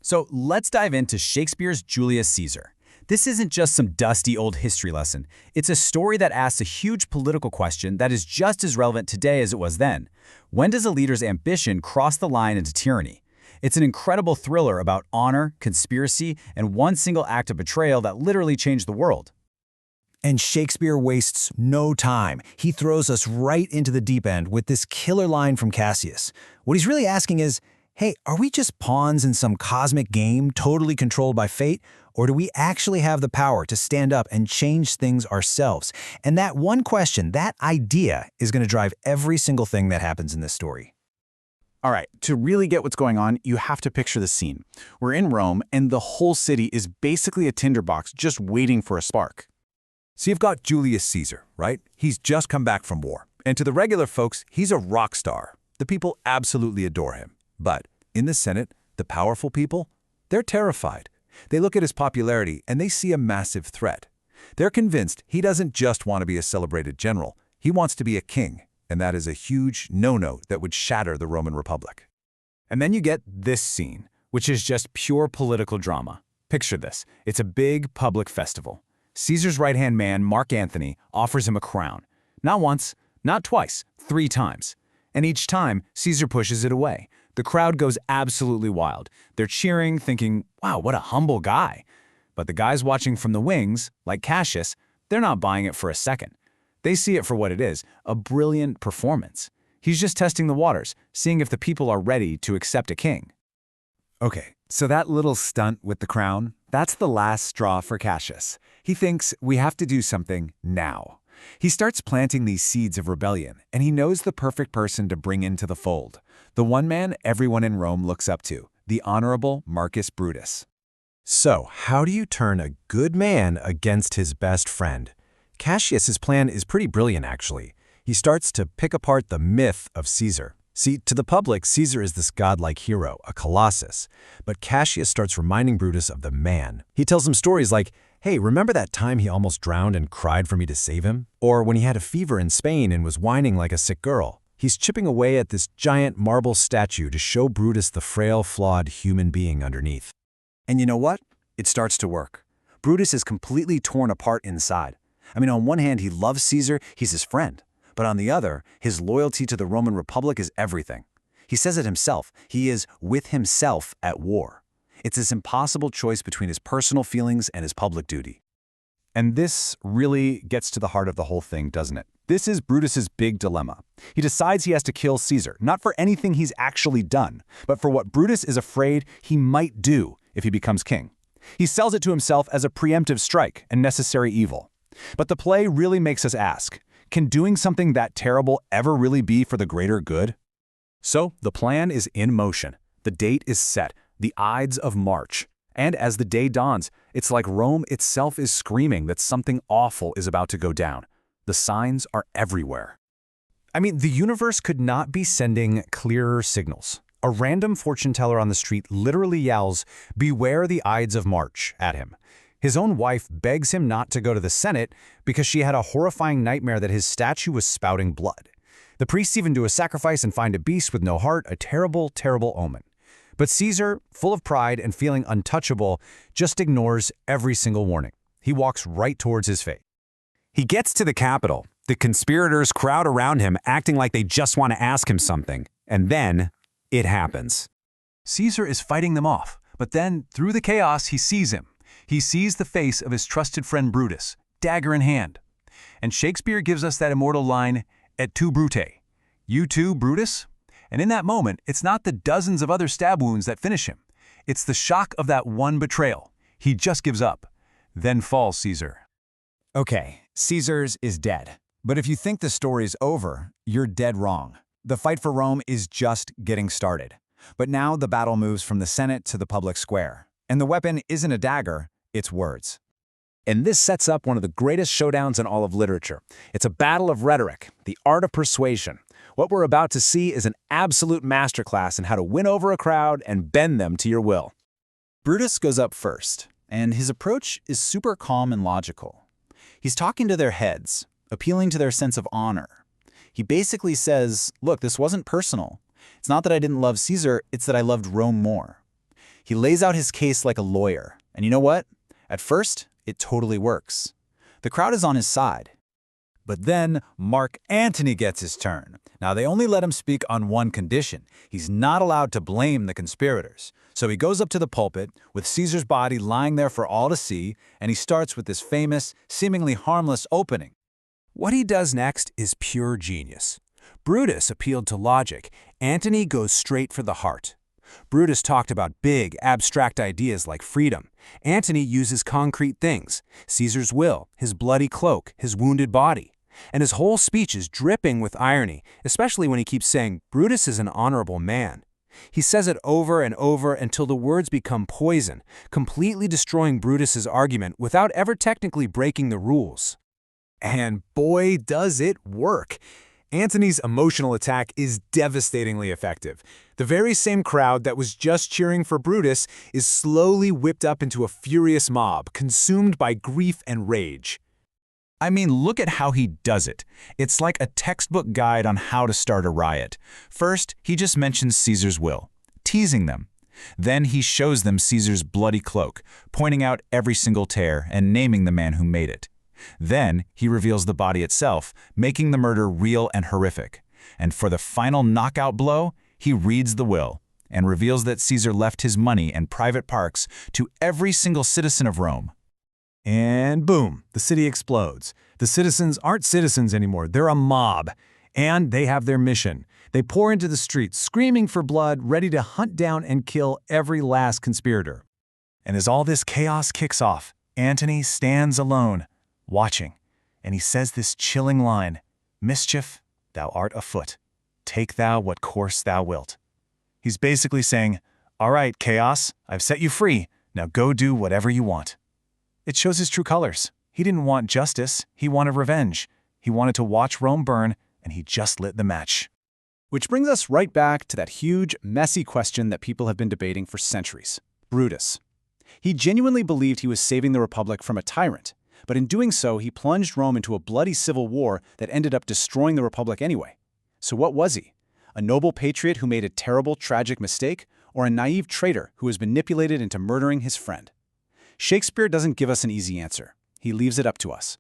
So let's dive into Shakespeare's Julius Caesar. This isn't just some dusty old history lesson. It's a story that asks a huge political question that is just as relevant today as it was then. When does a leader's ambition cross the line into tyranny? It's an incredible thriller about honor, conspiracy, and one single act of betrayal that literally changed the world. And Shakespeare wastes no time. He throws us right into the deep end with this killer line from Cassius. What he's really asking is, hey, are we just pawns in some cosmic game totally controlled by fate? Or do we actually have the power to stand up and change things ourselves? And that one question, that idea, is going to drive every single thing that happens in this story. All right, to really get what's going on, you have to picture the scene. We're in Rome, and the whole city is basically a tinderbox just waiting for a spark. So you've got Julius Caesar, right? He's just come back from war. And to the regular folks, he's a rock star. The people absolutely adore him. But in the Senate, the powerful people, they're terrified. They look at his popularity and they see a massive threat. They're convinced he doesn't just want to be a celebrated general. He wants to be a king. And that is a huge no-no that would shatter the Roman Republic. And then you get this scene, which is just pure political drama. Picture this. It's a big public festival. Caesar's right-hand man, Mark Antony, offers him a crown. Not once, not twice, 3 times. And each time, Caesar pushes it away. The crowd goes absolutely wild. They're cheering, thinking, wow, what a humble guy. But the guys watching from the wings, like Cassius, they're not buying it for a second. They see it for what it is, a brilliant performance. He's just testing the waters, seeing if the people are ready to accept a king. Okay, so that little stunt with the crown, that's the last straw for Cassius. He thinks we have to do something now. He starts planting these seeds of rebellion, and he knows the perfect person to bring into the fold. The one man everyone in Rome looks up to, the honorable Marcus Brutus. So, how do you turn a good man against his best friend? Cassius's plan is pretty brilliant, actually. He starts to pick apart the myth of Caesar. See, to the public, Caesar is this godlike hero, a colossus. But Cassius starts reminding Brutus of the man. He tells him stories like, hey, remember that time he almost drowned and cried for me to save him? Or when he had a fever in Spain and was whining like a sick girl. He's chipping away at this giant marble statue to show Brutus the frail, flawed human being underneath. And you know what? It starts to work. Brutus is completely torn apart inside. I mean, on one hand, he loves Caesar, he's his friend. But on the other, his loyalty to the Roman Republic is everything. He says it himself. He is with himself at war. It's this impossible choice between his personal feelings and his public duty. And this really gets to the heart of the whole thing, doesn't it? This is Brutus's big dilemma. He decides he has to kill Caesar, not for anything he's actually done, but for what Brutus is afraid he might do if he becomes king. He sells it to himself as a preemptive strike and necessary evil. But the play really makes us ask, can doing something that terrible ever really be for the greater good? So the plan is in motion. The date is set, the Ides of March. And as the day dawns, it's like Rome itself is screaming that something awful is about to go down. The signs are everywhere. I mean, the universe could not be sending clearer signals. A random fortune teller on the street literally yells, "Beware the Ides of March," at him. His own wife begs him not to go to the Senate because she had a horrifying nightmare that his statue was spouting blood. The priests even do a sacrifice and find a beast with no heart, a terrible, terrible omen. But Caesar, full of pride and feeling untouchable, just ignores every single warning. He walks right towards his fate. He gets to the Capitol. The conspirators crowd around him, acting like they just want to ask him something. And then, it happens. Caesar is fighting them off, but then, through the chaos, he sees him. He sees the face of his trusted friend Brutus, dagger in hand. And Shakespeare gives us that immortal line, "Et tu, Brute?" You too, Brutus? And in that moment, it's not the dozens of other stab wounds that finish him. It's the shock of that one betrayal. He just gives up. Then falls Caesar. Okay, Caesar's is dead. But if you think the story's over, you're dead wrong. The fight for Rome is just getting started. But now the battle moves from the Senate to the public square. And the weapon isn't a dagger, it's words. And this sets up one of the greatest showdowns in all of literature. It's a battle of rhetoric, the art of persuasion. What we're about to see is an absolute masterclass in how to win over a crowd and bend them to your will. Brutus goes up first, and his approach is super calm and logical. He's talking to their heads, appealing to their sense of honor. He basically says, look, this wasn't personal. It's not that I didn't love Caesar, it's that I loved Rome more. He lays out his case like a lawyer. And you know what? At first, it totally works. The crowd is on his side. But then Mark Antony gets his turn. Now, they only let him speak on one condition. He's not allowed to blame the conspirators. So he goes up to the pulpit, with Caesar's body lying there for all to see, and he starts with this famous, seemingly harmless opening. What he does next is pure genius. Brutus appealed to logic. Antony goes straight for the heart. Brutus talked about big, abstract ideas like freedom. Antony uses concrete things: Caesar's will, his bloody cloak, his wounded body. And his whole speech is dripping with irony, especially when he keeps saying, Brutus is an honorable man. He says it over and over until the words become poison, completely destroying Brutus's argument without ever technically breaking the rules. And boy, does it work! Antony's emotional attack is devastatingly effective. The very same crowd that was just cheering for Brutus is slowly whipped up into a furious mob, consumed by grief and rage. I mean, look at how he does it. It's like a textbook guide on how to start a riot. First, he just mentions Caesar's will, teasing them. Then he shows them Caesar's bloody cloak, pointing out every single tear and naming the man who made it. Then he reveals the body itself, making the murder real and horrific. And for the final knockout blow, he reads the will and reveals that Caesar left his money and private parks to every single citizen of Rome. And boom, the city explodes. The citizens aren't citizens anymore, they're a mob. And they have their mission. They pour into the streets, screaming for blood, ready to hunt down and kill every last conspirator. And as all this chaos kicks off, Antony stands alone, watching, and he says this chilling line, "Mischief, thou art afoot. Take thou what course thou wilt." He's basically saying, all right, chaos, I've set you free. Now go do whatever you want. It shows his true colors. He didn't want justice, he wanted revenge. He wanted to watch Rome burn, and he just lit the match. Which brings us right back to that huge, messy question that people have been debating for centuries: Brutus. He genuinely believed he was saving the Republic from a tyrant, but in doing so, he plunged Rome into a bloody civil war that ended up destroying the Republic anyway. So what was he? A noble patriot who made a terrible, tragic mistake, or a naive traitor who was manipulated into murdering his friend? Shakespeare doesn't give us an easy answer. He leaves it up to us.